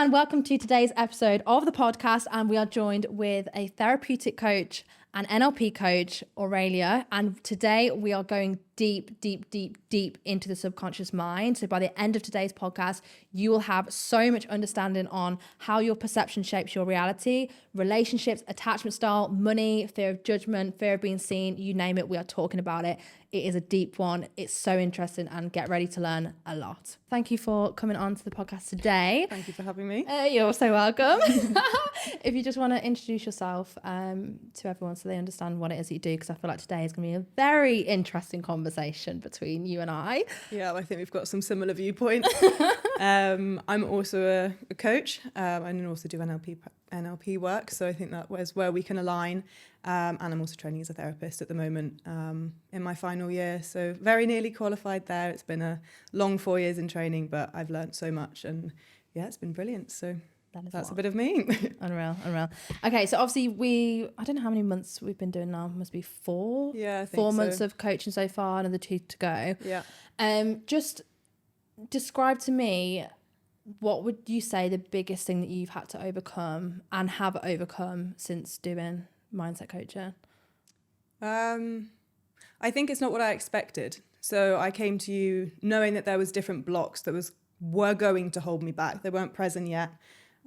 and welcome to today's episode of the podcast. And we are joined with a therapeutic coach and NLP coach, Aurelia. And today we are going deep into the subconscious mind. So by the end of today's podcast, you will have so much understanding on how your perception shapes your reality, relationships, attachment style, money, fear of judgment, fear of being seen, you name it, we are talking about it. It is a deep one. It's so interesting, and get ready to learn a lot. Thank you for coming on to the podcast today. Thank you for having me. You're so welcome. If you just want to introduce yourself to everyone so they understand what it is that you do, because I feel like today is going to be a very interesting conversation between you and I. Yeah, I think we've got some similar viewpoints. I'm also a coach and also do NLP work. So I think that was where we can align. And I'm also training as a therapist at the moment in my final year. So very nearly qualified there. It's been a long 4 years in training, but I've learned so much. And yeah, it's been brilliant. So that's a bit of me. Unreal. Okay, so obviously I don't know how many months we've been doing now. Must be 4. Yeah, I think 4 months of coaching so far, another 2 to go. Yeah. Just describe to me, what would you say the biggest thing that you've had to overcome and have overcome since doing mindset coaching? I think it's not what I expected. So I came to you knowing that there was different blocks that were going to hold me back. They weren't present yet.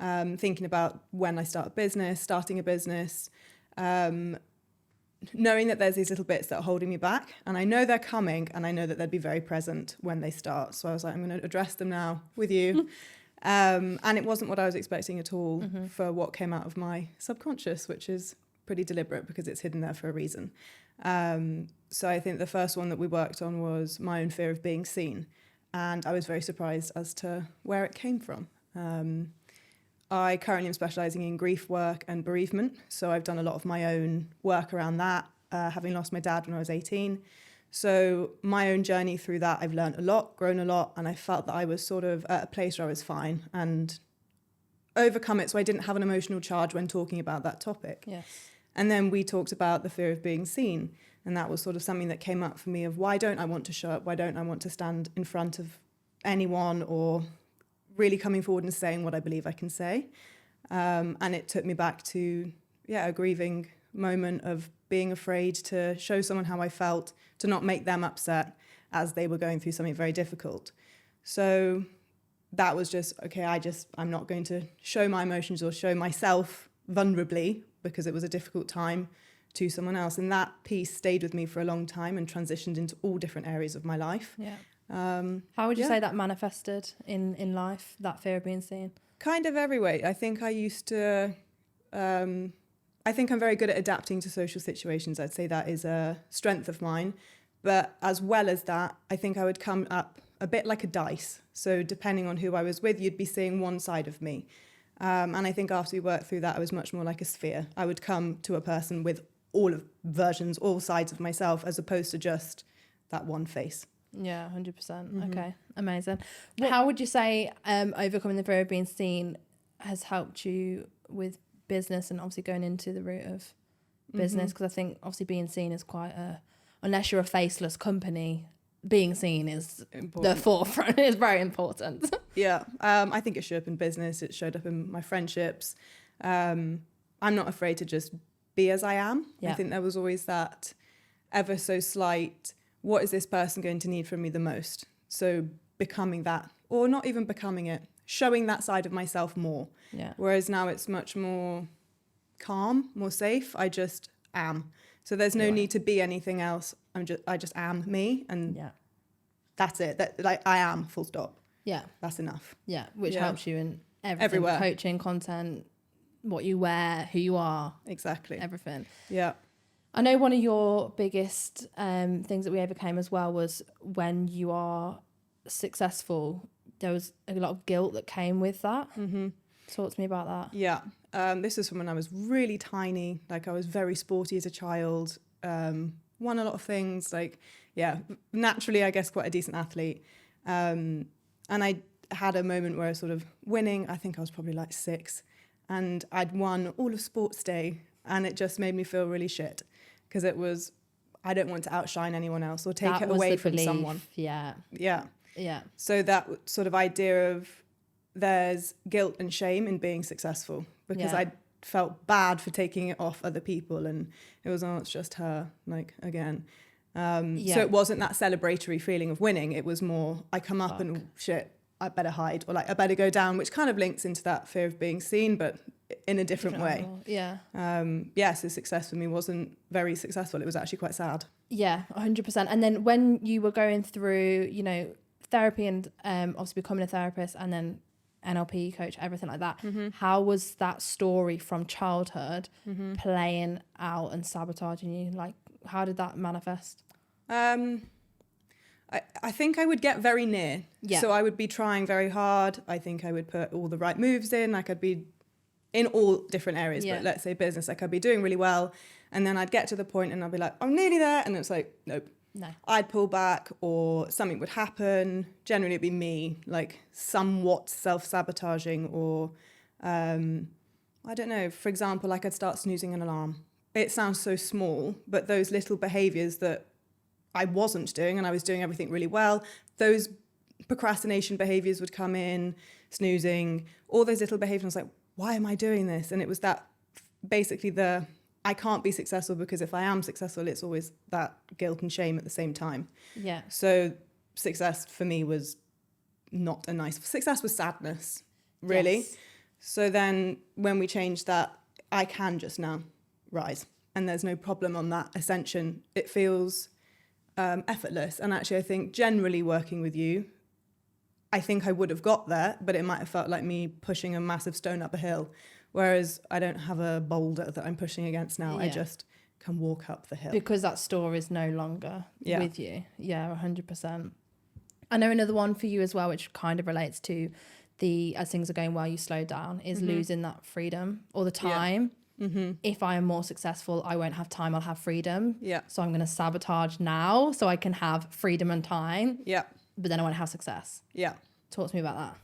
Thinking about when I starting a business, knowing that there's these little bits that are holding me back, and I know they're coming, and I know that they'd be very present when they start. So I was like, I'm going to address them now with you. And it wasn't what I was expecting at all for what came out of my subconscious, which is pretty deliberate because it's hidden there for a reason. So I think the first one that we worked on was my own fear of being seen. And I was very surprised as to where it came from. I currently am specialising in grief work and bereavement. So I've done a lot of my own work around that, having lost my dad when I was 18. So my own journey through that, I've learned a lot, grown a lot, and I felt that I was sort of at a place where I was fine and overcome it. So I didn't have an emotional charge when talking about that topic. Yes. And then we talked about the fear of being seen. And that was sort of something that came up for me of, why don't I want to show up? Why don't I want to stand in front of anyone, or really coming forward and saying what I believe I can say? And it took me back to, a grieving moment of being afraid to show someone how I felt, to not make them upset as they were going through something very difficult. So that was just, I'm not going to show my emotions or show myself vulnerably because it was a difficult time to someone else. And that piece stayed with me for a long time and transitioned into all different areas of my life. Yeah. How would you say that manifested in life, that fear of being seen? Kind of every way. I think I used to, I think I'm very good at adapting to social situations. I'd say that is a strength of mine. But as well as that, I think I would come up a bit like a dice. So depending on who I was with, you'd be seeing one side of me. And I think after we worked through that, I was much more like a sphere. I would come to a person with all sides of myself, as opposed to just that one face. Yeah, 100%. Okay, amazing. How would you say overcoming the fear of being seen has helped you with business, and obviously going into the route of business? Because I think obviously being seen is unless you're a faceless company, being seen is important. The forefront. Is very important. Yeah, I think it showed up in business. It showed up in my friendships. I'm not afraid to just be as I am. Yeah. I think there was always that ever so slight, what is this person going to need from me the most? So becoming that, or not even becoming it, showing that side of myself more. Yeah. Whereas now it's much more calm, more safe. I just am. So there's no need to be anything else. I just am me, and that's it. I am, full stop. Yeah. That's enough. Yeah, which helps you in everything. Everywhere. Coaching, content, what you wear, who you are. Exactly. Everything. Yeah. I know one of your biggest things that we overcame as well was when you are successful, there was a lot of guilt that came with that. Mm-hmm. Talk to me about that. Yeah. This is from when I was really tiny. Like, I was very sporty as a child. Won a lot of things. Naturally, I guess, quite a decent athlete. And I had a moment where I was sort of winning. I think I was probably like 6. And I'd won all of sports day. And it just made me feel really shit. Because it was, I don't want to outshine anyone else or take it away from someone. Yeah. Yeah. Yeah. So that sort of idea of there's guilt and shame in being successful, because I felt bad for taking it off other people, and it was, oh, it's just her, like, again. So it wasn't that celebratory feeling of winning. It was more, I come up and shit, I better hide, or like I better go down, which kind of links into that fear of being seen, but in a different way. Angle. Yeah. So success for me wasn't very successful. It was actually quite sad. Yeah, 100%. And then when you were going through, you know, therapy and obviously becoming a therapist and then NLP coach, everything like that, how was that story from childhood playing out and sabotaging you? Like, how did that manifest? I think I would get very near. Yeah. So I would be trying very hard. I think I would put all the right moves in. Like, I'd be in all different areas, but let's say business, like I'd be doing really well. And then I'd get to the point and I'd be like, I'm nearly there. And it's like, nope. No. I'd pull back, or something would happen. Generally it'd be me, like somewhat self-sabotaging, or I don't know, for example, like I'd start snoozing an alarm. It sounds so small, but those little behaviors that I wasn't doing, and I was doing everything really well, those procrastination behaviors would come in, snoozing, all those little behaviors. I was like, why am I doing this? And it was that, basically, I can't be successful, because if I am successful, it's always that guilt and shame at the same time. Yeah. So success for me was not a nice, success was sadness, really. Yes. So then when we changed that, I can just now rise, and there's no problem on that ascension. It feels effortless. And actually, I think generally working with you, I think I would have got there, but it might have felt like me pushing a massive stone up a hill. Whereas I don't have a boulder that I'm pushing against now. I just can walk up the hill. Because that story is no longer with you. Yeah, 100%. I know another one for you as well, which kind of relates to as things are going well, you slow down, is losing that freedom or the time. If I am more successful, I won't have time, I'll have freedom. Yeah. So I'm going to sabotage now so I can have freedom and time. Yeah. But then I won't have success. Yeah. Talk to me about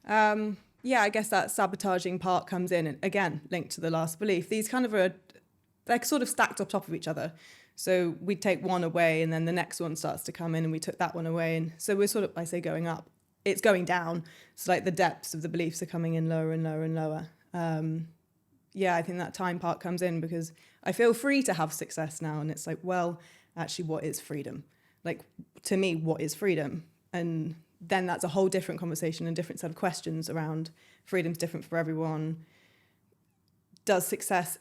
that. Yeah, I guess that sabotaging part comes in, and again, linked to the last belief. These kind of they're sort of stacked on top of each other. So we take one away, and then the next one starts to come in, and we took that one away. And so we're sort of, I say going up, it's going down. So like the depths of the beliefs are coming in lower and lower and lower. I think that time part comes in, because I feel free to have success now. And it's like, well, actually, what is freedom? Like, to me, what is freedom? And then that's a whole different conversation and different set of questions around freedom's different for everyone. Does success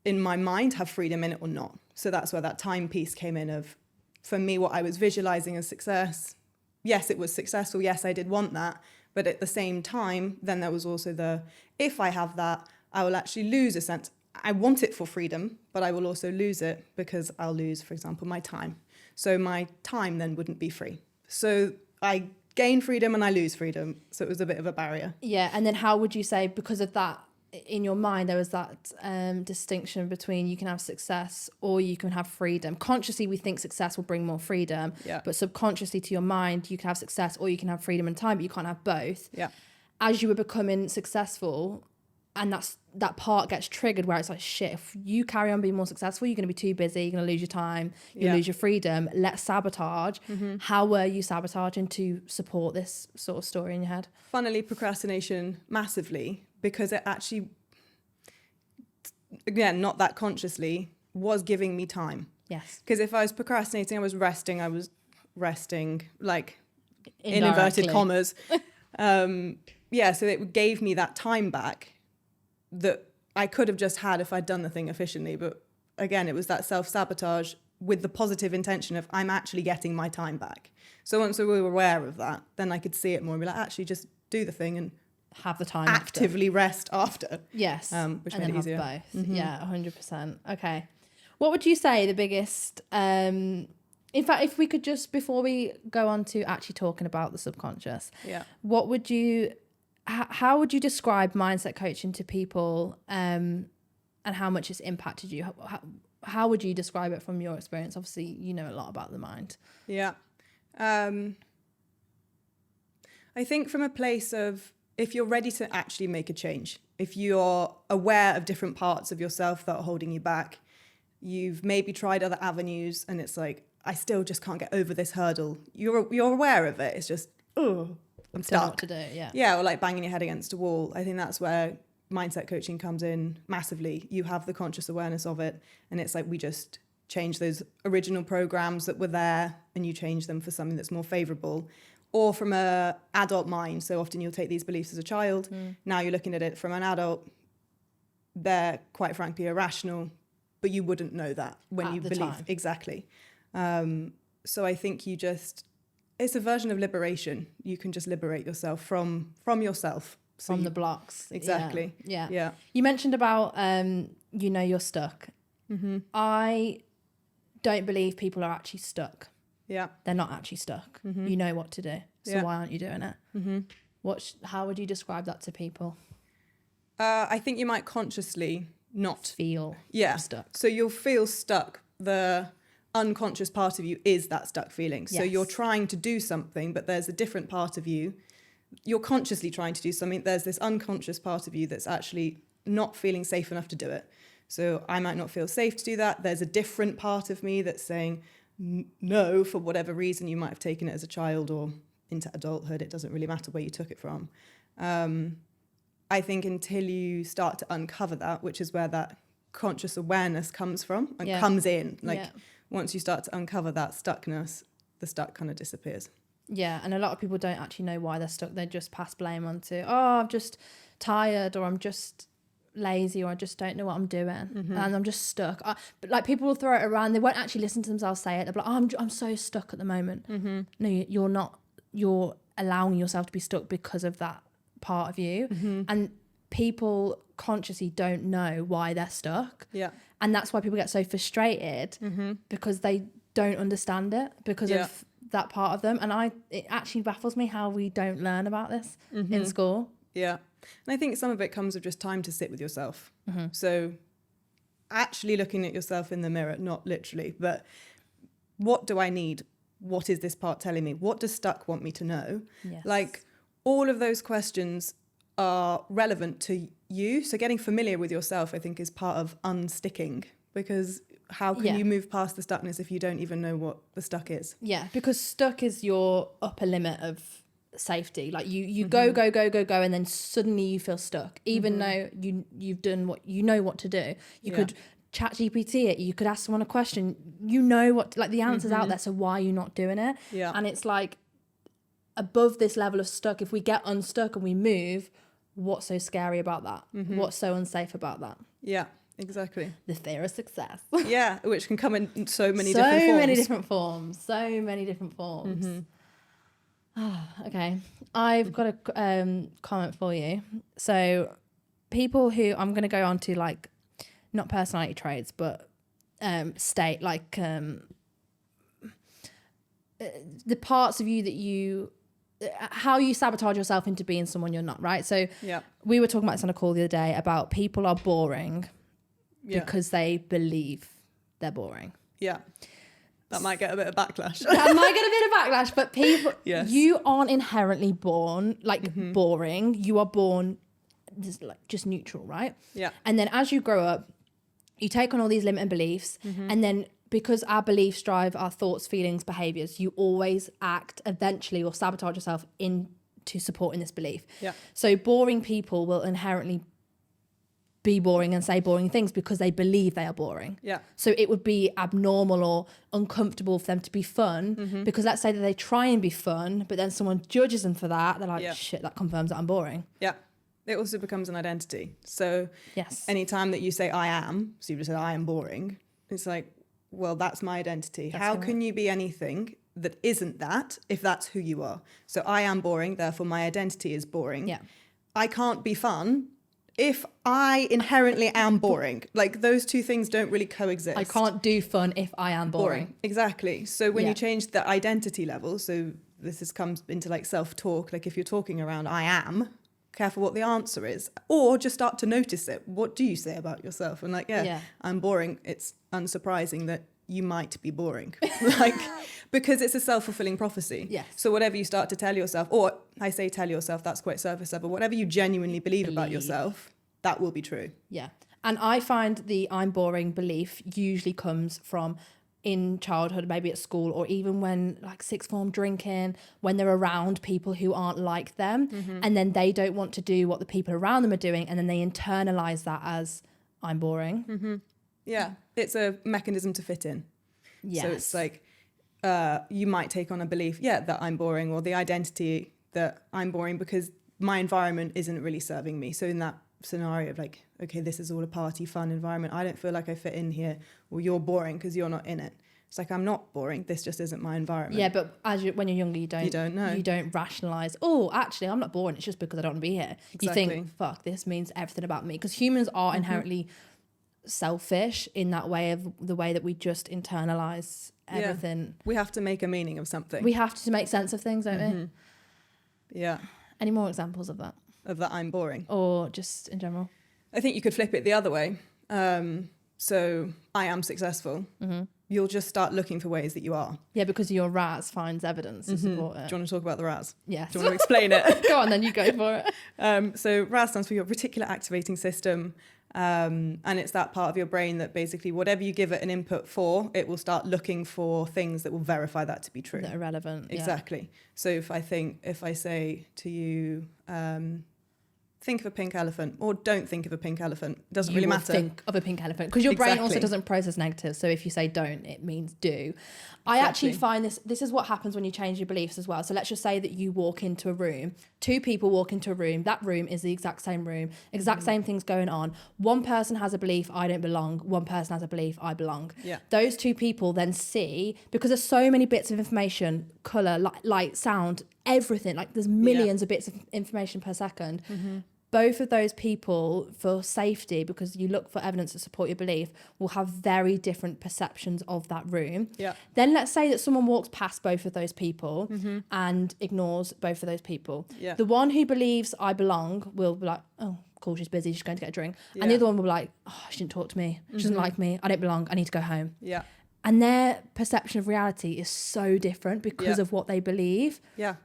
in my mind have freedom in it or not? So that's where that time piece came in of, for me, what I was visualizing as success. Yes, it was successful. Yes, I did want that. But at the same time, then there was also if I have that, I will actually lose a sense. I want it for freedom, but I will also lose it because I'll lose, for example, my time. So my time then wouldn't be free. So I gain freedom and I lose freedom. So it was a bit of a barrier. Yeah. And then how would you say, because of that, in your mind, there was that distinction between you can have success or you can have freedom. Consciously, we think success will bring more freedom. Yeah. But subconsciously to your mind, you can have success or you can have freedom and time, but you can't have both. Yeah. As you were becoming successful, and that part gets triggered where it's like, shit, if you carry on being more successful, you're going to be too busy, you're going to lose your time, you lose your freedom. Let's sabotage. How were you sabotaging to support this sort of story in your head? Funnily, procrastination massively, because it actually, again, not that consciously, was giving me time. Yes. Because if I was procrastinating, I was resting, like in inverted commas. So it gave me that time back that I could have just had if I'd done the thing efficiently. But again, it was that self-sabotage with the positive intention of, I'm actually getting my time back. So once we were aware of that, then I could see it more and be like, actually just do the thing and have the time actively rest after. Yes. Which and made then it easier. have both. Yeah, 100%. Okay. What would you say the biggest, in fact, if we could just, before we go on to actually talking about the subconscious, what would you, how would you describe mindset coaching to people and how much it's impacted you? How would you describe it from your experience? Obviously, you know a lot about the mind. Yeah. I think from a place of, if you're ready to actually make a change, if you're aware of different parts of yourself that are holding you back, you've maybe tried other avenues and it's like, I still just can't get over this hurdle. You're aware of it. It's just, I'm Don't know stuck. what to do. Yeah. Yeah, or like banging your head against a wall. I think that's where mindset coaching comes in massively. You have the conscious awareness of it, and it's like we just change those original programs that were there and you change them for something that's more favorable, or from a adult mind. So often you'll take these beliefs as a child. Now you're looking at it from an adult. They're quite frankly irrational, but you wouldn't know that when At you the believe. time. Exactly. So I think it's a version of liberation. You can just liberate yourself from yourself. So From the blocks. Exactly. Yeah. You mentioned about, you're stuck. I don't believe people are actually stuck. Yeah. They're not actually stuck. You know what to do. So why aren't you doing it? How would you describe that to people? I think you might consciously not Feel stuck. So you'll feel stuck. The unconscious part of you is that stuck feeling. So Yes. you're trying to do something, but there's a different part of you. You're consciously trying to do something. There's this unconscious part of you that's actually not feeling safe enough to do it. So I might not feel safe to do that. There's a different part of me that's saying no for whatever reason. You might have taken it as a child or into adulthood. It doesn't really matter where you took it from. I think until you start to uncover that, which is where that conscious awareness comes from and comes in. Once you start to uncover that stuckness, the stuck kind of disappears. Yeah, and a lot of people don't actually know why they're stuck. They just pass blame onto, I'm just tired, or I'm just lazy, or I just don't know what I'm doing, and I'm just stuck. But like people will throw it around. They won't actually listen to themselves say it. They're like, I'm so stuck at the moment. No, you're not. You're allowing yourself to be stuck because of that part of you. And people consciously don't know why they're stuck. Yeah. And that's why people get so frustrated because they don't understand it because of that part of them. And it actually baffles me how we don't learn about this in school. Yeah. And I think some of it comes with just time to sit with yourself. So actually looking at yourself in the mirror, not literally, but what do I need? What is this part telling me? What does stuck want me to know? Yes. Like all of those questions are relevant to you. So getting familiar with yourself, I think, is part of unsticking, because how can you move past the stuckness if you don't even know what the stuck is? Yeah, because stuck is your upper limit of safety. Like you go, and then suddenly you feel stuck, even though you've done what you know what to do. You could chat GPT it, you could ask someone a question, the answer's out there, so why are you not doing it? Yeah. And it's like above this level of stuck, if we get unstuck and we move, what's so scary about that? What's so unsafe about that? Yeah, exactly. The fear of success. Yeah, which can come in so many different forms. Okay, I've got a comment for you. So people who, I'm going to go on to, like, not personality traits, but state, like the parts of you that how you sabotage yourself into being someone you're not, right? So we were talking about this on a call the other day about people are boring because they believe they're boring. Yeah. That might get a bit of backlash. But people, you aren't inherently born boring. You are born just neutral, right? Yeah. And then as you grow up, you take on all these limiting beliefs, and then because our beliefs drive our thoughts, feelings, behaviors, you always act eventually or sabotage yourself into supporting this belief. Yeah. So boring people will inherently be boring and say boring things because they believe they are boring. Yeah. So it would be abnormal or uncomfortable for them to be fun because let's say that they try and be fun, but then someone judges them for that. They're like, shit, that confirms that I'm boring. Yeah. It also becomes an identity. So yes, anytime that you say I am, so you just said I am boring, it's like, well, that's my identity. How can you be anything that isn't that if that's who you are? So I am boring, therefore my identity is boring. Yeah. I can't be fun if I inherently am boring. Like those two things don't really coexist. I can't do fun if I am boring. Exactly. So when you change the identity level, so comes into like self-talk, like if you're talking around I am, careful what the answer is, or just start to notice it. What do you say about yourself? And like, I'm boring. It's unsurprising that you might be boring, like, because it's a self-fulfilling prophecy. Yes. So whatever you start to tell yourself, or I say tell yourself, that's quite surface level, whatever you genuinely believe about yourself, that will be true. Yeah. And I find the I'm boring belief usually comes from in childhood, maybe at school, or even when like sixth form drinking, when they're around people who aren't like them, and then they don't want to do what the people around them are doing, and then they internalize that as I'm boring. Yeah, it's a mechanism to fit in. Yes. So it's like you might take on a belief, that I'm boring, or the identity that I'm boring because my environment isn't really serving me. So in that scenario of like, okay, this is all a party, fun environment, I don't feel like I fit in here, or you're boring because you're not in it. It's like, I'm not boring, this just isn't my environment. Yeah, but when you're younger, you don't know. You don't rationalize, oh, actually, I'm not boring, it's just because I don't want to be here. Exactly. You think, fuck, this means everything about me. Because humans are inherently selfish in that way, of the way that we just internalize everything. We have to make a meaning of something. We have to make sense of things, don't we? Yeah. Any more examples of that? Of that I'm boring? Or just in general? I think you could flip it the other way. So I am successful. You'll just start looking for ways that you are. Yeah, because your RAS finds evidence to support it. Do you want to talk about the RAS? Yes. Do you want to explain it? Go on then, you go for it. So RAS stands for your reticular activating system. And it's that part of your brain that basically whatever you give it an input for, it will start looking for things that will verify that to be true. That are relevant. Exactly. Yeah. So if I say to you, think of a pink elephant, or don't think of a pink elephant, it doesn't really matter. Think of a pink elephant, because your brain also doesn't process negatives. So if you say don't, it means do. I actually find this is what happens when you change your beliefs as well. So let's just say that you walk into a room, two people walk into a room, that room is the exact same room, exact same things going on. One person has a belief, I don't belong. One person has a belief, I belong. Yeah. Those two people then see, because there's so many bits of information, colour, light, sound, everything, like there's millions of bits of information per second. Both of those people, for safety, because you look for evidence to support your belief, will have very different perceptions of that room. Yeah. Then let's say that someone walks past both of those people and ignores both of those people. Yeah. The one who believes I belong will be like, oh, cool, she's busy, she's going to get a drink. And the other one will be like, oh, she didn't talk to me. She doesn't like me. I don't belong. I need to go home. Yeah. And their perception of reality is so different because of what they believe. Yeah.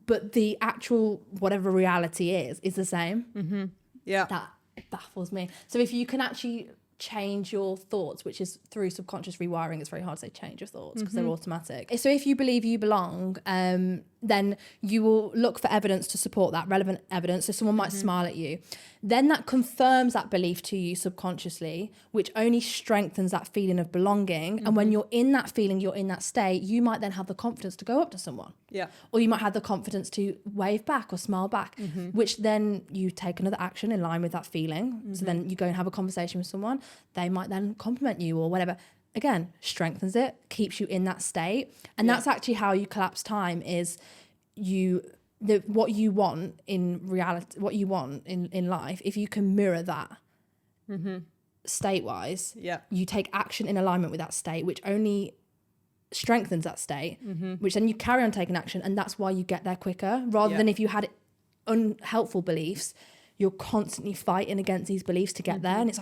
But the actual whatever reality is the same. Yeah. That baffles me. So if you can actually change your thoughts, which is through subconscious rewiring, it's very hard to say change your thoughts because they're automatic. So if you believe you belong, then you will look for evidence to support that, relevant evidence. So someone might smile at you. Then that confirms that belief to you subconsciously, which only strengthens that feeling of belonging. And when you're in that feeling, you're in that state, you might then have the confidence to go up to someone. Yeah. Or you might have the confidence to wave back or smile back, which then you take another action in line with that feeling. So then you go and have a conversation with someone. They might then compliment you or whatever. Again, strengthens it, keeps you in that state. And that's actually how you collapse time is what you want in reality, what you want in life, if you can mirror that state-wise, you take action in alignment with that state, which only strengthens that state, which then you carry on taking action, and that's why you get there quicker, rather than if you had unhelpful beliefs, you're constantly fighting against these beliefs to get there, and it's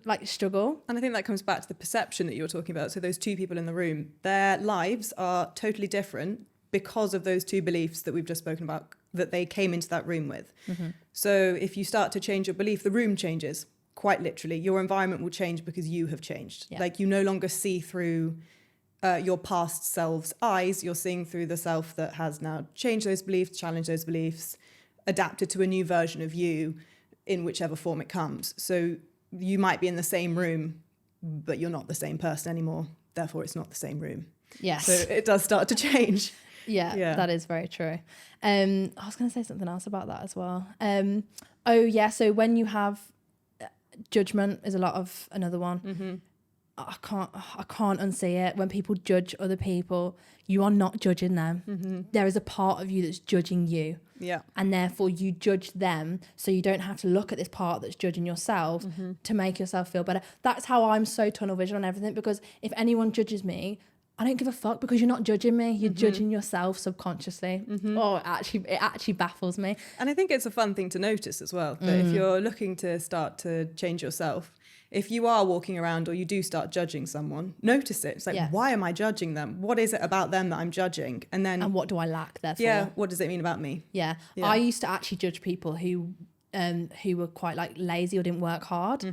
like struggle. And I think that comes back to the perception that you were talking about. So those two people in the room, their lives are totally different because of those two beliefs that we've just spoken about that they came into that room with. So if you start to change your belief, the room changes, quite literally. Your environment will change because you have changed. Like you no longer see through your past self's eyes, you're seeing through the self that has now changed those beliefs, challenged those beliefs, adapted to a new version of you in whichever form it comes. So you might be in the same room, but you're not the same person anymore. Therefore, it's not the same room. Yes. So it does start to change. Yeah, that is very true. I was going to say something else about that as well. So when you have judgment is another one. I can't unsee it. When people judge other people, you are not judging them. There is a part of you that's judging you. Yeah. And therefore you judge them, so you don't have to look at this part that's judging yourself to make yourself feel better. That's how I'm so tunnel vision on everything, because if anyone judges me, I don't give a fuck, because you're not judging me. You're judging yourself subconsciously. Oh, it actually baffles me. And I think it's a fun thing to notice as well, that if you're looking to start to change yourself, if you are walking around or you do start judging someone, notice it. It's like, why am I judging them? What is it about them that I'm judging? And what do I lack therefore? Yeah, what does it mean about me? Yeah. I used to actually judge people who were quite like lazy or didn't work hard.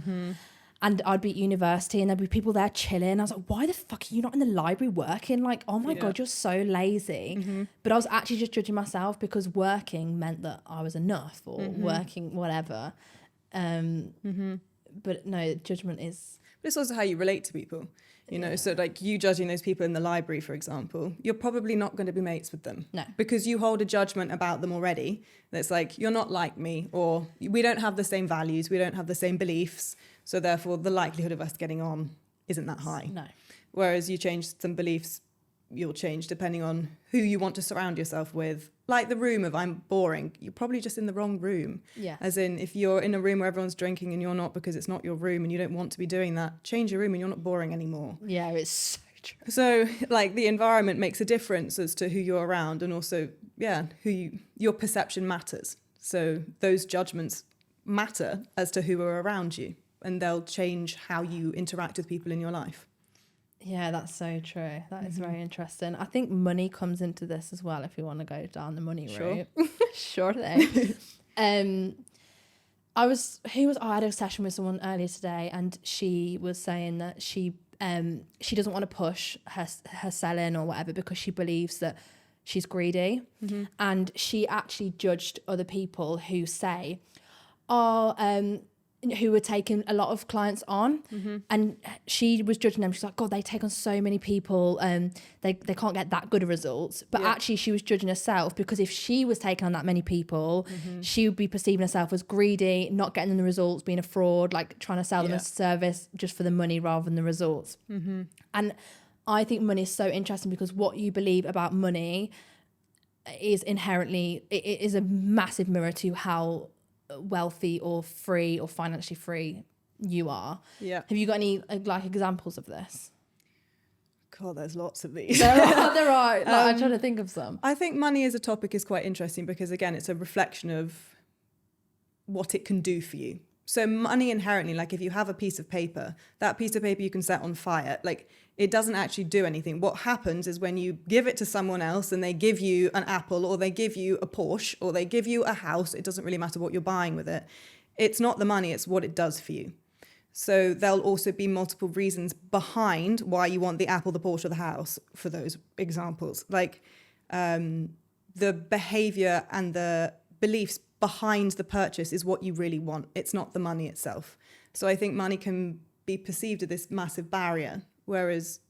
And I'd be at university and there'd be people there chilling. I was like, why the fuck are you not in the library working? Like, oh my God, you're so lazy. But I was actually just judging myself because working meant that I was enough, or working whatever. But no, judgment is... But it's also how you relate to people. You know, so like you judging those people in the library, for example, you're probably not going to be mates with them. No. Because you hold a judgment about them already. That's like, you're not like me, or we don't have the same values, we don't have the same beliefs. So therefore, the likelihood of us getting on isn't that high. No. Whereas you change some beliefs, you'll change depending on who you want to surround yourself with. Like the room of I'm boring, you're probably just in the wrong room. Yeah. As in, if you're in a room where everyone's drinking and you're not because it's not your room and you don't want to be doing that, change your room and you're not boring anymore. Yeah, it's so true. So like the environment makes a difference as to who you're around, and also, your perception matters. So those judgments matter as to who are around you, and they'll change how you interact with people in your life. Yeah, that's so true. That is very interesting. I think money comes into this as well, if you want to go down the money route. Sure thing. I had a session with someone earlier today, and she was saying that she doesn't want to push her selling or whatever because she believes that she's greedy. And she actually judged other people who say, who were taking a lot of clients on, and she was judging them. She's like, God, they take on so many people, they can't get that good of results. But actually she was judging herself, because if she was taking on that many people, she would be perceiving herself as greedy, not getting them the results, being a fraud, like trying to sell them a service just for the money rather than the results. And I think money is so interesting, because what you believe about money is inherently, it is a massive mirror to how wealthy or free or financially free you are. Yeah. Have you got any like examples of this? God, there's lots of these. There are. Like, I'm trying to think of some. I think money as a topic is quite interesting because, again, it's a reflection of what it can do for you. So money inherently, like if you have a piece of paper, that piece of paper you can set on fire. Like it doesn't actually do anything. What happens is when you give it to someone else and they give you an Apple, or they give you a Porsche, or they give you a house, it doesn't really matter what you're buying with it. It's not the money, it's what it does for you. So there'll also be multiple reasons behind why you want the Apple, the Porsche, or the house for those examples. Like the behavior and the beliefs behind the purchase is what you really want. It's not the money itself. So I think money can be perceived as this massive barrier, whereas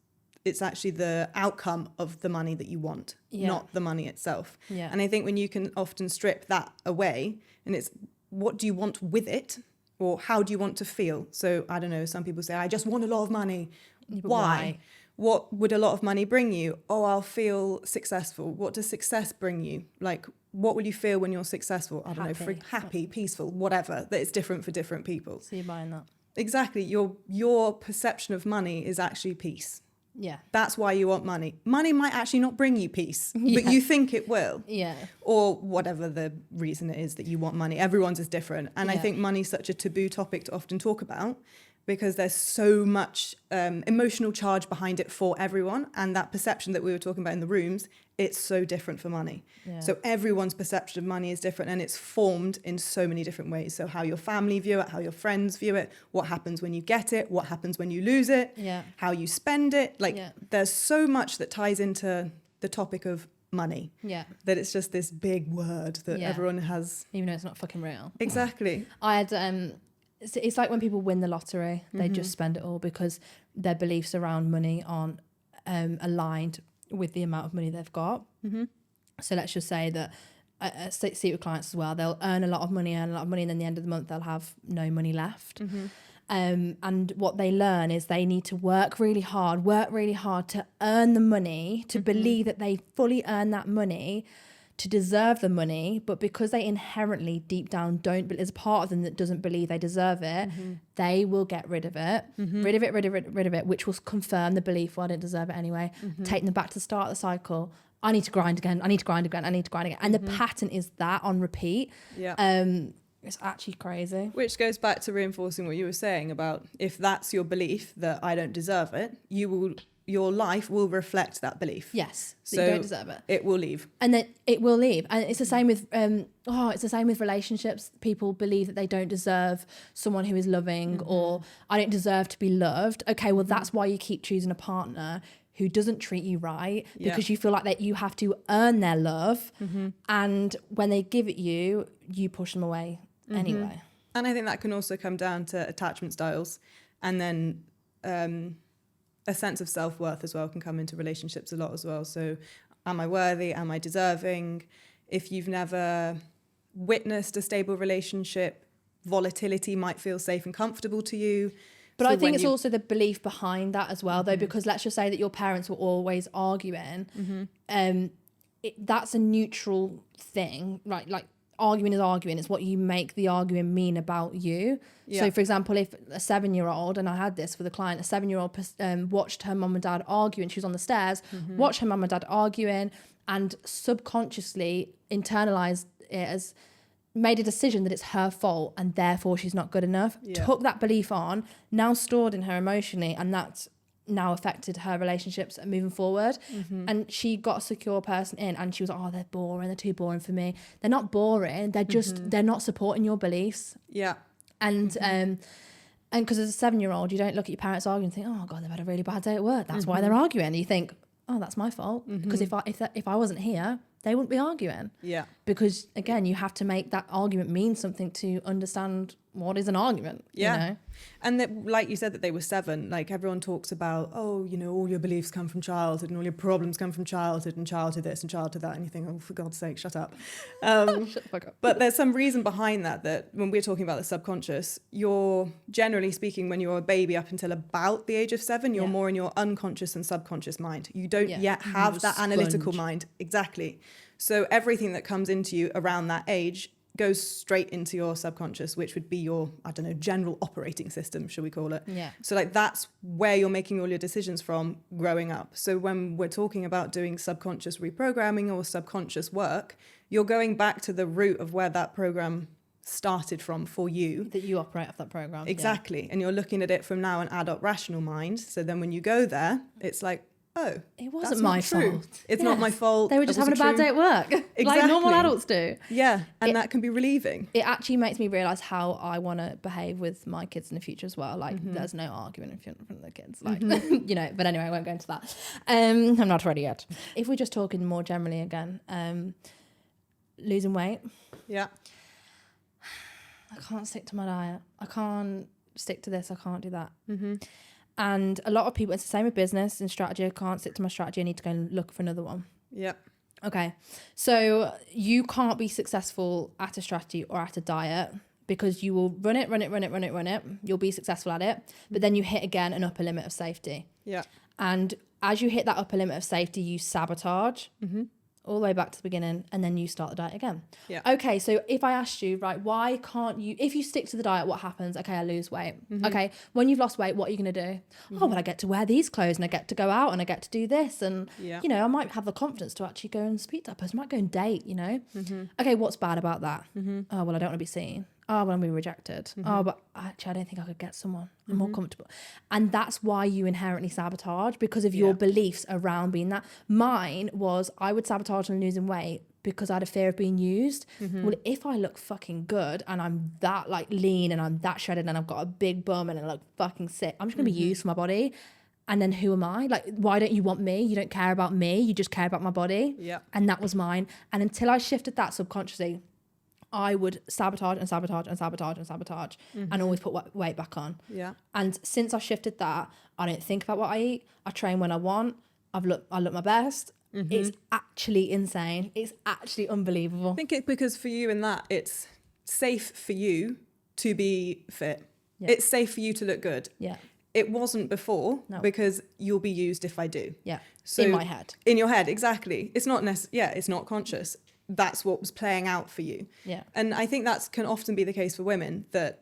it's actually the outcome of the money that you want, not the money itself. Yeah. And I think when you can often strip that away, and it's what do you want with it, or how do you want to feel? So I don't know, some people say, I just want a lot of money. Why? What would a lot of money bring you? Oh, I'll feel successful. What does success bring you? Like, what will you feel when you're successful? I don't know, happy, peaceful, whatever. That it's different for different people. So you're buying that. Exactly. Your perception of money is actually peace. Yeah. That's why you want money. Money might actually not bring you peace, but you think it will. Yeah. Or whatever the reason it is that you want money. Everyone's is different. And I think money's such a taboo topic to often talk about, because there's so much emotional charge behind it for everyone. And that perception that we were talking about in the rooms, it's so different for money. Yeah. So everyone's perception of money is different, and it's formed in so many different ways. So how your family view it, how your friends view it, what happens when you get it, what happens when you lose it, how you spend it. Like there's so much that ties into the topic of money. Yeah. That it's just this big word that everyone has. Even though it's not fucking real. Exactly. I had... It's like when people win the lottery, they just spend it all because their beliefs around money aren't aligned with the amount of money they've got. So let's just say that I see it with clients as well. They'll earn a lot of money, and then at the end of the month they'll have no money left. And what they learn is they need to work really hard to earn the money, to believe that they fully earn that money, to deserve the money. But because they inherently deep down there's a part of them that doesn't believe they deserve it, they will get rid of it, rid of it, which will confirm the belief, well, I didn't deserve it anyway, take them back to the start of the cycle. I need to grind again. And the pattern is that on repeat. It's actually crazy. Which goes back to reinforcing what you were saying about if that's your belief that I don't deserve it, your life will reflect that belief. Yes, so that you don't deserve it. It will leave. And then it will leave. And it's the same with it's the same with relationships. People believe that they don't deserve someone who is loving, or I don't deserve to be loved. Okay, well that's why you keep choosing a partner who doesn't treat you right, because you feel like that you have to earn their love, and when they give it you push them away anyway. And I think that can also come down to attachment styles, and then a sense of self-worth as well can come into relationships a lot as well. So am I worthy? Am I deserving? If you've never witnessed a stable relationship, volatility might feel safe and comfortable to you. But So I think it's you- also the belief behind that as well, though, because let's just say that your parents were always arguing. That's a neutral thing, right? Like arguing is arguing. It's what you make the arguing mean about you. Yeah. So, for example, if a 7-year-old, and I had this with a client, a 7-year-old watched her mum and dad arguing. She was on the stairs, watched her mum and dad arguing, and subconsciously internalized it as, made a decision that it's her fault and therefore she's not good enough. Yeah. Took that belief on, now stored in her emotionally, and that's now affected her relationships moving forward. And she got a secure person in, and she was like, oh, they're boring, they're too boring for me. They're not boring, they're just they're not supporting your beliefs. Yeah. And because as a 7-year-old, you don't look at your parents arguing and think, oh god, they've had a really bad day at work, that's why they're arguing. You think, oh, that's my fault, because if I wasn't here, they wouldn't be arguing. Yeah. Because again, you have to make that argument mean something to understand what is an argument. Yeah. You know? And that, like you said, that they were 7, like everyone talks about, oh, you know, all your beliefs come from childhood and all your problems come from childhood and childhood this and childhood that. And you think, oh, for God's sake, shut up. Shut the fuck up. But there's some reason behind that when we're talking about the subconscious, you're generally speaking, when you're a baby up until about the age of 7, you're more in your unconscious and subconscious mind. You don't yet have You're that a analytical sponge. mind. Exactly. So everything that comes into you around that age goes straight into your subconscious, which would be your, I don't know, general operating system, shall we call it? Yeah. So like that's where you're making all your decisions from growing up. So when we're talking about doing subconscious reprogramming or subconscious work, you're going back to the root of where that program started from for you. That you operate off that program. Exactly. Yeah. And you're looking at it from now an adult rational mind. So then when you go there, it's like, oh, It wasn't my fault. It's not my fault. They were just It having a wasn't bad true. day at work. Like normal Exactly. adults do. Yeah. And It- that can be relieving. It actually makes me realise how I want to behave with my kids in the future as well. Like there's no argument in front of the kids. Like, you know, but anyway, I won't go into that. I'm not ready yet. If we're just talking more generally again, losing weight. Yeah. I can't stick to my diet. I can't stick to this. I can't do that. And a lot of people, it's the same with business and strategy. I can't stick to my strategy. I need to go and look for another one. Yeah. Okay. So you can't be successful at a strategy or at a diet because you will run it. You'll be successful at it. But then you hit again an upper limit of safety. Yeah. And as you hit that upper limit of safety, you sabotage all the way back to the beginning, and then you start the diet again. Yeah. Okay, so if I asked you, right, why can't you, if you stick to the diet, what happens? Okay, I lose weight. Okay, when you've lost weight, what are you going to do? Oh, well, I get to wear these clothes and I get to go out and I get to do this. And, Yeah. you know, I might have the confidence to actually go and speak to that person. I might go and date, you know? Okay, what's bad about that? Oh, well, I don't want to be seen. Oh, well, I'm being rejected. Oh, but actually, I don't think I could get someone. I'm more comfortable. And that's why you inherently sabotage, because of your beliefs around being that. Mine was I would sabotage on losing weight because I had a fear of being used. Well, if I look fucking good and I'm that like lean and I'm that shredded and I've got a big bum and I look fucking sick, I'm just going to be used for my body. And then who am I? Like, why don't you want me? You don't care about me. You just care about my body. Yeah. And that was mine. And until I shifted that subconsciously, I would sabotage and always put weight back on. Yeah. And since I shifted that, I don't think about what I eat. I train when I want. I look my best. It's actually insane. It's actually unbelievable. I think it's because for you in that, it's safe for you to be fit. Yeah. It's safe for you to look good. Yeah. It wasn't before No. because you'll be used if I do. Yeah. So in my head. In your head, exactly. It's not it's not conscious. That's what was playing out for you. Yeah. And I think that can often be the case for women that,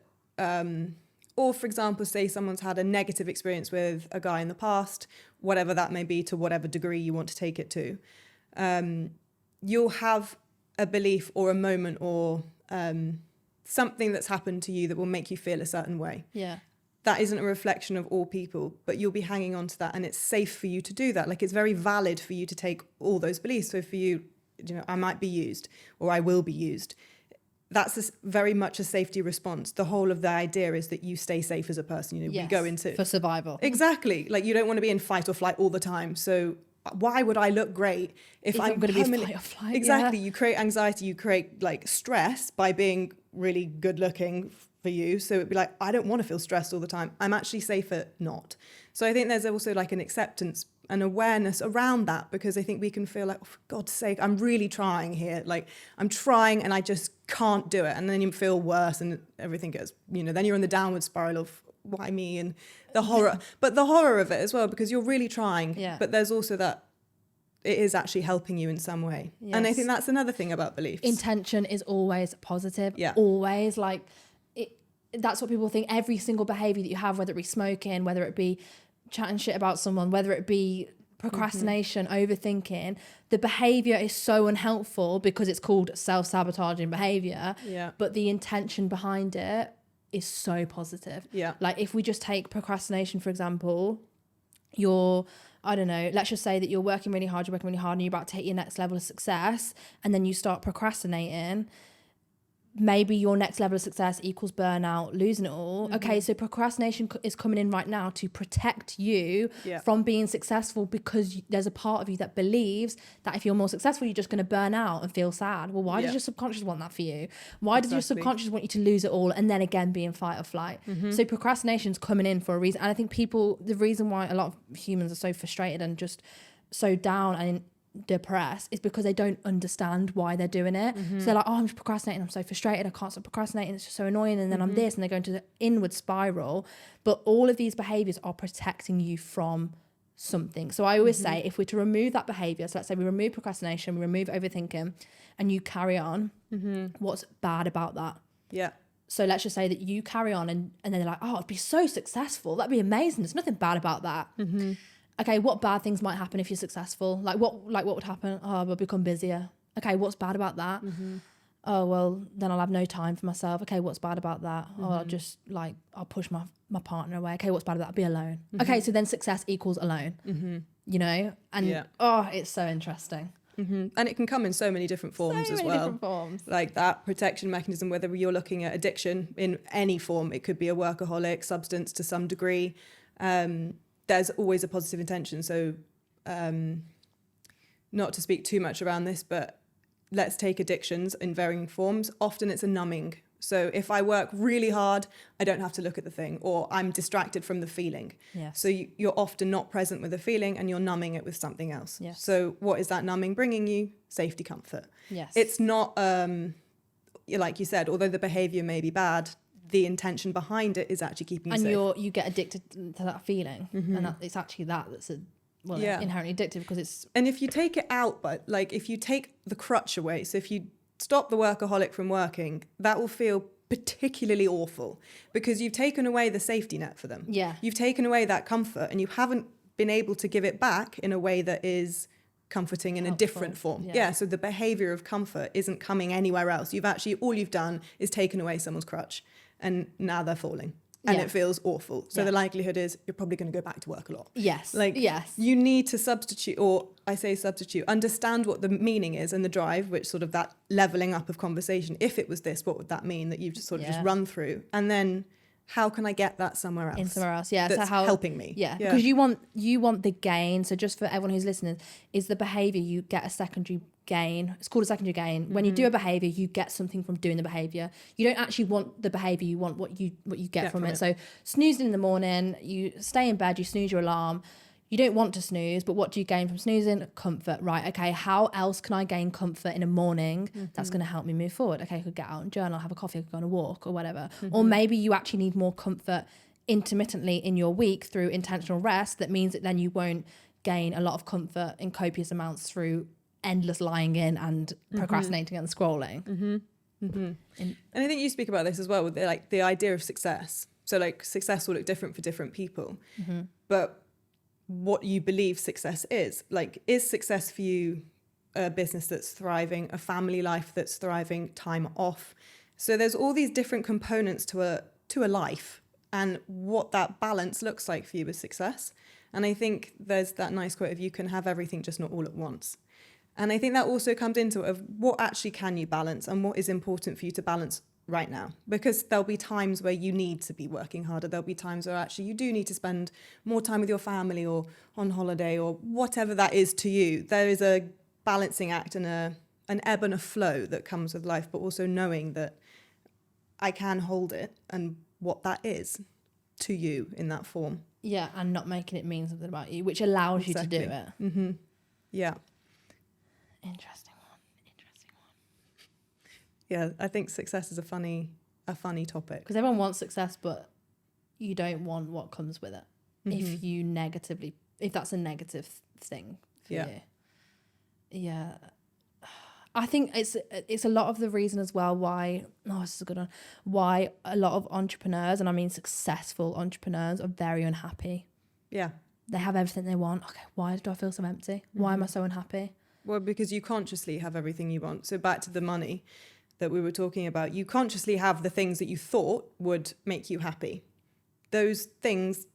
or for example, say someone's had a negative experience with a guy in the past, whatever that may be, to whatever degree you want to take it to. You'll have a belief or a moment or something that's happened to you that will make you feel a certain way. Yeah. That isn't a reflection of all people, but you'll be hanging on to that, and it's safe for you to do that. Like, it's very valid for you to take all those beliefs. So for you, I might be used, or I will be used. That's very much a safety response. The whole of the idea is that you stay safe as a person. Yes, we go into for survival. Exactly. Like, you don't want to be in fight or flight all the time. So why would I look great if I'm going to be fight or flight? Exactly. Yeah. You create anxiety. You create like stress by being really good looking for you. So it'd be like, I don't want to feel stressed all the time. I'm actually safer not. So I think there's also like an acceptance and awareness around that, because I think we can feel like, oh, for God's sake, I'm really trying here. Like, I'm trying and I just can't do it. And then you feel worse and everything goes, then you're in the downward spiral of why me, and the horror, but the horror of it as well, because you're really trying. Yeah. But there's also that it is actually helping you in some way. Yes. And I think that's another thing about beliefs. Intention is always positive. Yeah. Always. Like, that's what people think. Every single behavior that you have, whether it be smoking, whether it be chatting shit about someone, whether it be procrastination, overthinking, the behavior is so unhelpful because it's called self-sabotaging behavior. Yeah. But the intention behind it is so positive. Yeah. Like, if we just take procrastination, for example, I don't know, let's just say that you're working really hard and you're about to hit your next level of success, and then you start procrastinating. Maybe your next level of success equals burnout, losing it all. Okay, so procrastination is coming in right now to protect you from being successful, because there's a part of you that believes that if you're more successful, you're just going to burn out and feel sad. Well, why does your subconscious want that for you? Why does your subconscious want you to lose it all and then again be in fight or flight? So procrastination's coming in for a reason. And I think the reason why a lot of humans are so frustrated and just so down and depressed is because they don't understand why they're doing it. So they're like, oh, I'm just procrastinating, I'm so frustrated, I can't stop procrastinating, it's just so annoying, and then I'm this, and they go into the inward spiral. But all of these behaviors are protecting you from something. So I always say, if we're to remove that behavior, so let's say we remove procrastination, we remove overthinking, and you carry on, what's bad about that? Yeah. So let's just say that you carry on and then they're like, oh, I'd be so successful, that'd be amazing, there's nothing bad about that. Okay, what bad things might happen if you're successful? Like what would happen? Oh, I'll become busier. Okay, what's bad about that? Oh, well, then I'll have no time for myself. Okay, what's bad about that? Oh, I'll push my partner away. Okay, what's bad about that? I'll be alone. Okay, so then success equals alone, And it's so interesting. And it can come in so many different forms as well. Different forms. Like that protection mechanism, whether you're looking at addiction in any form, it could be a workaholic, substance to some degree. There's always a positive intention. So not to speak too much around this, but let's take addictions in varying forms. Often it's a numbing. So if I work really hard, I don't have to look at the thing, or I'm distracted from the feeling. Yes. So you're often not present with the feeling and you're numbing it with something else. Yes. So what is that numbing bringing you? Safety, comfort. Yes. It's not, like you said, although the behavior may be bad, the intention behind it is actually keeping you safe. And you get addicted to that feeling. And it's actually that's inherently addictive, because it's... And if you take it out, but like if you take the crutch away, so if you stop the workaholic from working, that will feel particularly awful, because you've taken away the safety net for them. Yeah. You've taken away that comfort, and you haven't been able to give it back in a way that is comforting in a different form. Yeah. So the behavior of comfort isn't coming anywhere else. All you've done is taken away someone's crutch, and now they're falling. And it feels awful. So the likelihood is you're probably going to go back to work a lot. Yes. You need to substitute, or I say substitute, understand what the meaning is and the drive, which sort of that leveling up of conversation. If it was this, what would that mean that you've just sort of just run through? And then how can I get that somewhere else? In somewhere else, yeah. That's helping me. Yeah, because you want the gain. So just for everyone who's listening, is the behaviour, you get a secondary gain. It's called a secondary gain. When you do a behaviour, you get something from doing the behaviour. You don't actually want the behaviour, you want what you get from it. So snoozing in the morning, you stay in bed, you snooze your alarm. You don't want to snooze, but what do you gain from snoozing? Comfort. Right, okay, how else can I gain comfort in a morning that's going to help me move forward? Okay, I could get out and journal, have a coffee, I could go on a walk or whatever. Or maybe you actually need more comfort intermittently in your week through intentional rest. That means that then you won't gain a lot of comfort in copious amounts through endless lying in and procrastinating and scrolling. And I think you speak about this as well with the idea of success. So like success will look different for different people, but what you believe success is. Like, is success for you a business that's thriving, a family life that's thriving, time off, So there's all these different components to a life, and what that balance looks like for you is success. And I think there's that nice quote of, you can have everything, just not all at once. And I think that also comes into it of what actually can you balance and what is important for you to balance right now. Because there'll be times where you need to be working harder. There'll be times where actually you do need to spend more time with your family or on holiday or whatever that is to you. There is a balancing act and an ebb and a flow that comes with life, but also knowing that I can hold it and what that is to you in that form. Yeah, and not making it mean something about you, which allows you to do it. Mm-hmm. Yeah. Interesting one. Yeah, I think success is a funny topic. Because everyone wants success, but you don't want what comes with it. Mm-hmm. If that's a negative thing for you. Yeah. I think it's a lot of the reason as well why, this is a good one, why a lot of entrepreneurs, and I mean successful entrepreneurs, are very unhappy. Yeah. They have everything they want. Okay, why do I feel so empty? Why am I so unhappy? Well, because you consciously have everything you want. So back to the money that we were talking about, you consciously have the things that you thought would make you happy. Those things,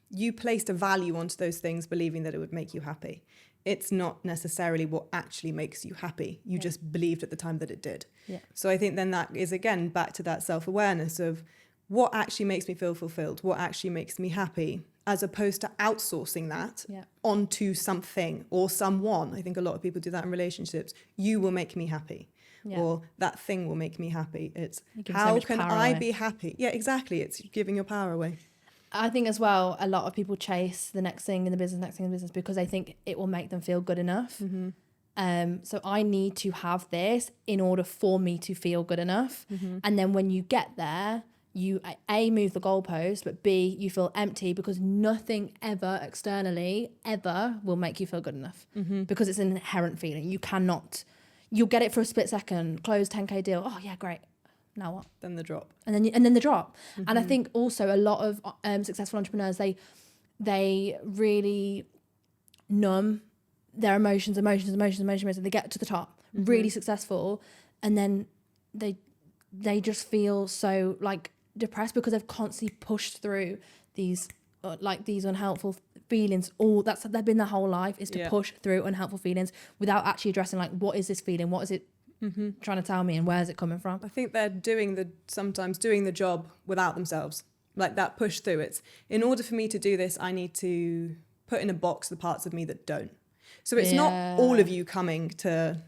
you placed a value onto those things believing that it would make you happy. It's not necessarily what actually makes you happy. You just believed at the time that it did. Yeah. So I think then that is, again, back to that self-awareness of what actually makes me feel fulfilled, what actually makes me happy, as opposed to outsourcing that onto something or someone. I think a lot of people do that in relationships. You will make me happy. Yeah. Or that thing will make me happy. It's how can I be happy? Yeah, exactly. It's giving your power away. I think as well, a lot of people chase the next thing in the business because they think it will make them feel good enough. Mm-hmm. So I need to have this in order for me to feel good enough. Mm-hmm. And then when you get there, you A, move the goalpost, but B, you feel empty because nothing ever externally ever will make you feel good enough. Mm-hmm. Because it's an inherent feeling. You'll get it for a split second, close 10K deal. Oh yeah, great. Now what? Then the drop. And then the drop. Mm-hmm. And I think also a lot of successful entrepreneurs, they really numb their emotions. They get to the top, really successful, and then they just feel so like depressed because they've constantly pushed through these unhelpful feelings. They've been their whole life is to push through unhelpful feelings without actually addressing like, what is this feeling? What is it trying to tell me, and where is it coming from? I think they're sometimes doing the job without themselves, like that push through. It's in order for me to do this, I need to put in a box the parts of me that don't. So it's not all of you coming to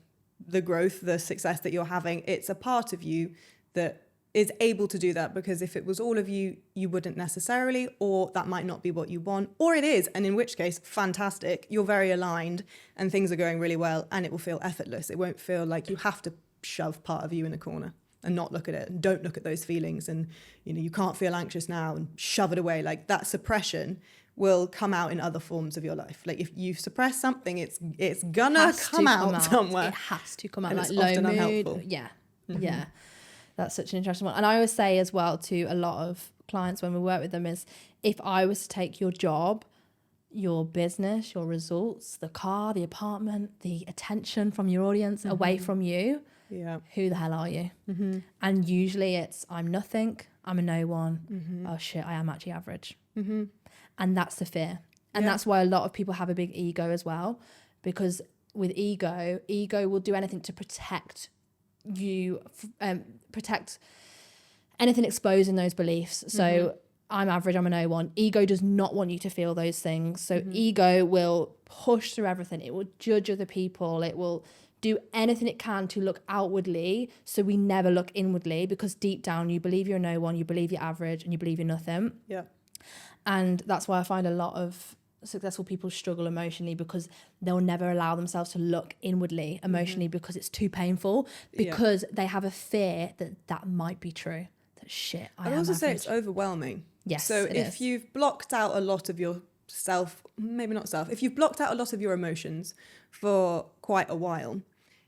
the growth, the success that you're having. It's a part of you that is able to do that, because if it was all of you, you wouldn't necessarily, or that might not be what you want, or it is, and in which case, fantastic, you're very aligned and things are going really well, and it will feel effortless. It won't feel like you have to shove part of you in a corner and not look at it, and don't look at those feelings, and you can't feel anxious now and shove it away. Like that suppression will come out in other forms of your life. Like if you suppress something, it's gonna come out somewhere. It has to come out, and like it's low often mood. unhelpful. Yeah. That's such an interesting one. And I always say as well to a lot of clients when we work with them is, if I was to take your job, your business, your results, the car, the apartment, the attention from your audience away from you, who the hell are you? Mm-hmm. And usually it's, I'm nothing, I'm a no one. Mm-hmm. Oh shit, I am actually average. Mm-hmm. And that's the fear. And that's why a lot of people have a big ego as well, because with ego will do anything to protect you, protect anything exposing those beliefs. So I'm average, I'm a no one. Ego does not want you to feel those things. So ego will push through everything. It will judge other people. It will do anything it can to look outwardly, so we never look inwardly, because deep down you believe you're no one, you believe you're average, and you believe you're nothing. Yeah. And that's why I find a lot of successful people struggle emotionally, because they'll never allow themselves to look inwardly emotionally because it's too painful, because they have a fear that might be true, that shit, I am I'd also average. say it's overwhelming. Yes, so if you've blocked out a lot of if you've blocked out a lot of your emotions for quite a while,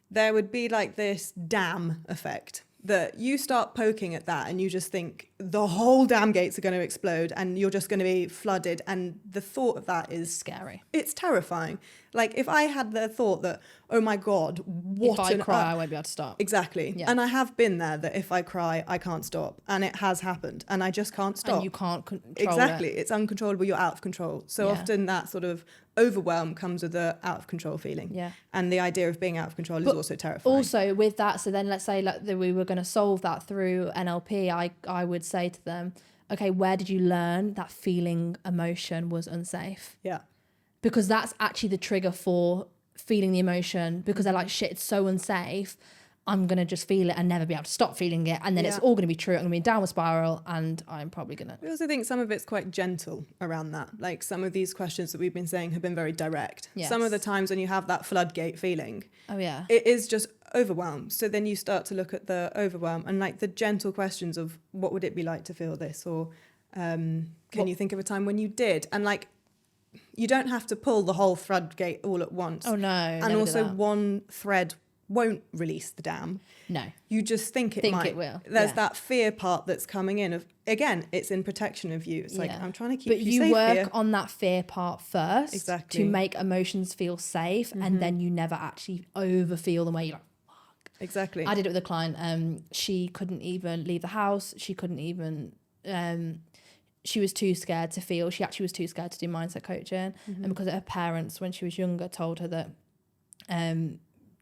there would be like this dam effect that you start poking at that, and you just think the whole damn gates are going to explode and you're just going to be flooded. And the thought of that is scary. It's terrifying. Like if I had the thought that, oh my God, what if I cry, I won't be able to stop. Exactly. Yeah. And I have been there, that if I cry, I can't stop. And it has happened. And I just can't stop. And you can't control Exactly. it. It's uncontrollable. You're out of control. So often that sort of overwhelm comes with the out of control feeling. Yeah. And the idea of being out of control is also terrifying. Also with that, so then let's say like that we were going to solve that through NLP, I would say to them, okay, where did you learn that feeling emotion was unsafe? Yeah. Because that's actually the trigger for feeling the emotion, because they're like, shit, it's so unsafe. I'm going to just feel it and never be able to stop feeling it. And then it's all going to be true. I'm going to be a downward spiral and I'm probably going to... I also think some of it's quite gentle around that. Like some of these questions that we've been saying have been very direct. Yes. Some of the times when you have that floodgate feeling, oh yeah, it is just overwhelm. So then you start to look at the overwhelm and like the gentle questions of what would it be like to feel this? Or can you think of a time when you did? And like, you don't have to pull the whole floodgate all at once. Oh no. And also one thread won't release the dam. No. You just think it might. It will. There's that fear part that's coming in of, again, it's in protection of you. It's like, I'm trying to keep but you safe work here. on that fear part first. Exactly. To make emotions feel safe, and then you never actually overfeel them where you're like, fuck. Exactly. I did it with a client. She couldn't even leave the house. She couldn't even... she was too scared to feel. She actually was too scared to do mindset coaching. And because her parents, when she was younger, told her that...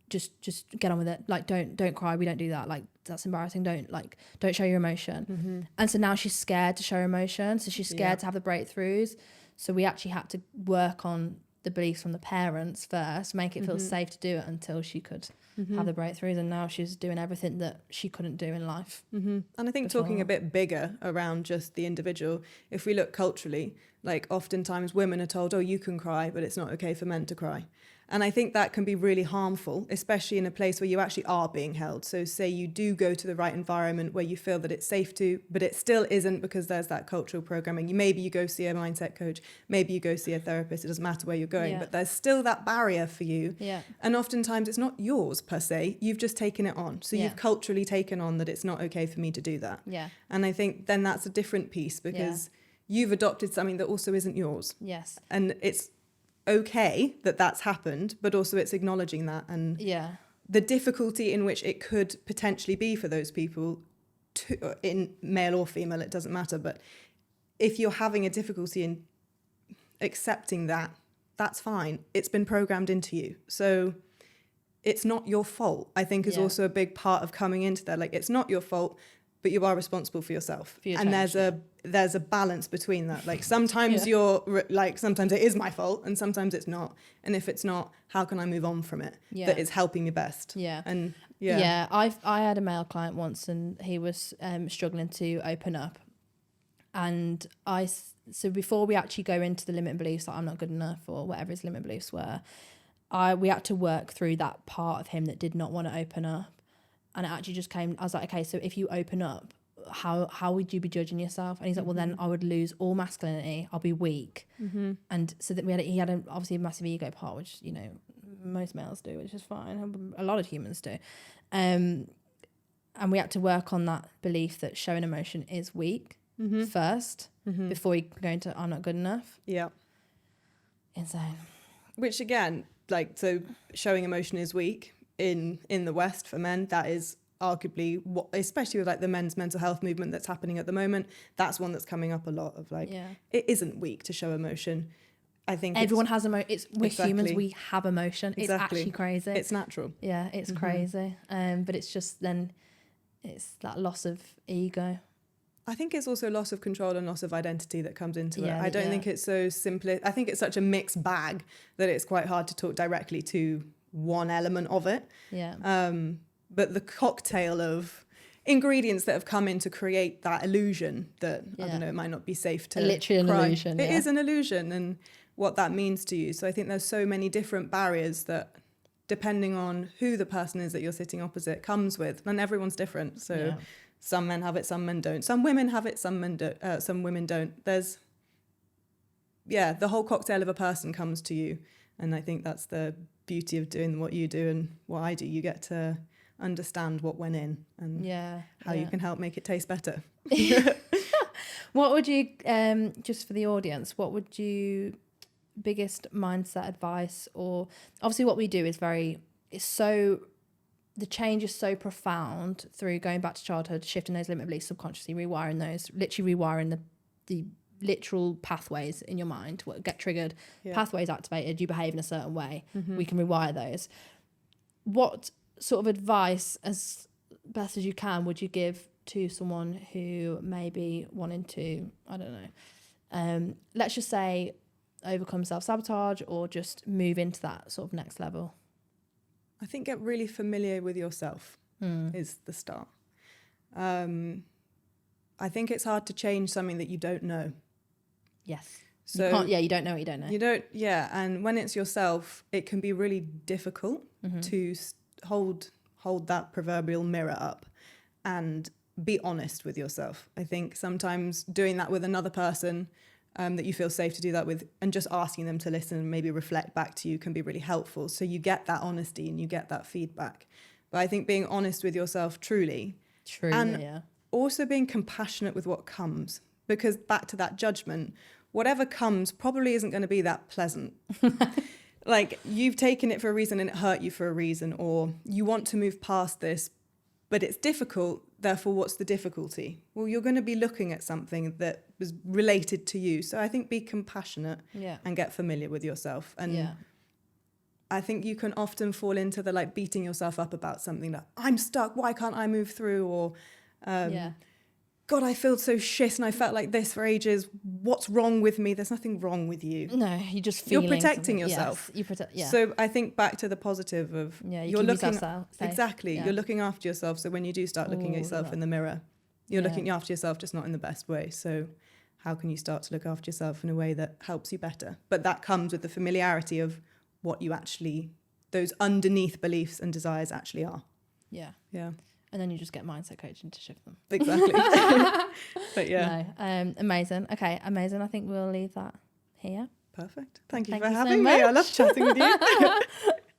just get on with it, like don't cry, we don't do that, like that's embarrassing, don't show your emotion. And so now she's scared to show her emotion, so she's scared to have the breakthroughs. So we actually had to work on the beliefs from the parents first, make it feel safe to do it until she could have the breakthroughs. And now she's doing everything that she couldn't do in life. And I think talking a bit bigger around just the individual, if we look culturally, like oftentimes women are told, oh, you can cry, but it's not okay for men to cry. And I think that can be really harmful, especially in a place where you actually are being held. So say you do go to the right environment where you feel that it's safe to, but it still isn't, because there's that cultural programming. Maybe you go see a mindset coach, maybe you go see a therapist, it doesn't matter where you're going, but there's still that barrier for you. And oftentimes it's not yours per se, you've just taken it on. So you've culturally taken on that it's not okay for me to do that. And I think then that's a different piece, because you've adopted something that also isn't yours. And it's okay that that's happened, but also it's acknowledging that and the difficulty in which it could potentially be for those people, in male or female, it doesn't matter. But if you're having a difficulty in accepting that, that's fine. It's been programmed into you. So it's not your fault, I think, is also a big part of coming into that. Like, it's not your fault, but you are responsible for yourself. And there's a balance between that. Like sometimes sometimes it is my fault and sometimes it's not. And if it's not, how can I move on from it? That is helping me best. And I had a male client once, and he was struggling to open up. And so before we actually go into the limiting beliefs, like I'm not good enough or whatever his limiting beliefs were, we had to work through that part of him that did not want to open up. And it actually just came, I was like, okay, so if you open up, how would you be judging yourself? And he's like, well, then I would lose all masculinity. I'll be weak. And so that he had obviously a massive ego part, which, you know, most males do, which is fine. A lot of humans do. And we had to work on that belief that showing emotion is weak first, before we go into I'm not good enough. Insane. Which again, like, so showing emotion is weak. In the West for men, that is arguably what, especially with like the men's mental health movement that's happening at the moment, that's one that's coming up a lot of like, it isn't weak to show emotion. I think everyone has emotion. We're humans, we have emotion. It's actually crazy. It's natural. It's crazy. But it's just then it's that loss of ego. I think it's also loss of control and loss of identity that comes into it. I don't think it's so simple. I think it's such a mixed bag that it's quite hard to talk directly to one element of it. But the cocktail of ingredients that have come in to create that illusion that, I don't know, it might not be safe to literally an cry. illusion. It is an illusion, and what that means to you. So I think there's so many different barriers that, depending on who the person is that you're sitting opposite, comes with, and everyone's different. So some men have it, some men don't. Some women have it, some women don't. There's, the whole cocktail of a person comes to you. And I think that's the beauty of doing what you do and what I do. You get to understand what went in and how you can help make it taste better. What would you, just for the audience, what would you, biggest mindset advice, or obviously what we do is the change is so profound through going back to childhood, shifting those limiting beliefs, subconsciously rewiring those, literally rewiring the literal pathways in your mind, what get triggered, pathways activated, you behave in a certain way. We can rewire those. What sort of advice, as best as you can, would you give to someone who may be wanting to, I don't know, let's just say overcome self-sabotage or just move into that sort of next level? I think get really familiar with yourself is the start. I think it's hard to change something that you don't know. Yes. So you can't, you don't know what you don't know. And when it's yourself, it can be really difficult to hold that proverbial mirror up and be honest with yourself. I think sometimes doing that with another person that you feel safe to do that with, and just asking them to listen and maybe reflect back to you, can be really helpful. So you get that honesty and you get that feedback. But I think being honest with yourself truly, and also being compassionate with what comes, because back to that judgment, whatever comes probably isn't going to be that pleasant. Like, you've taken it for a reason and it hurt you for a reason, or you want to move past this, but it's difficult. Therefore, what's the difficulty? Well, you're going to be looking at something that was related to you. So I think be compassionate and get familiar with yourself. And I think you can often fall into the like beating yourself up about something, like, I'm stuck, why can't I move through? Or God, I feel so shit and I felt like this for ages. What's wrong with me? There's nothing wrong with you. No, you're just feeling you're protecting something. yourself. Yes, you protect. Yeah. So I think back to the positive of you're looking exactly. You're looking after yourself. So when you do start looking at yourself in the mirror, you're looking after yourself, just not in the best way. So how can you start to look after yourself in a way that helps you better? But that comes with the familiarity of what you actually, those underneath beliefs and desires actually are. Yeah. Yeah. And then you just get mindset coaching to shift them. Exactly. But yeah. No, amazing. Okay, amazing. I think we'll leave that here. Perfect. Thank you Thank for you so having me. I love chatting with you.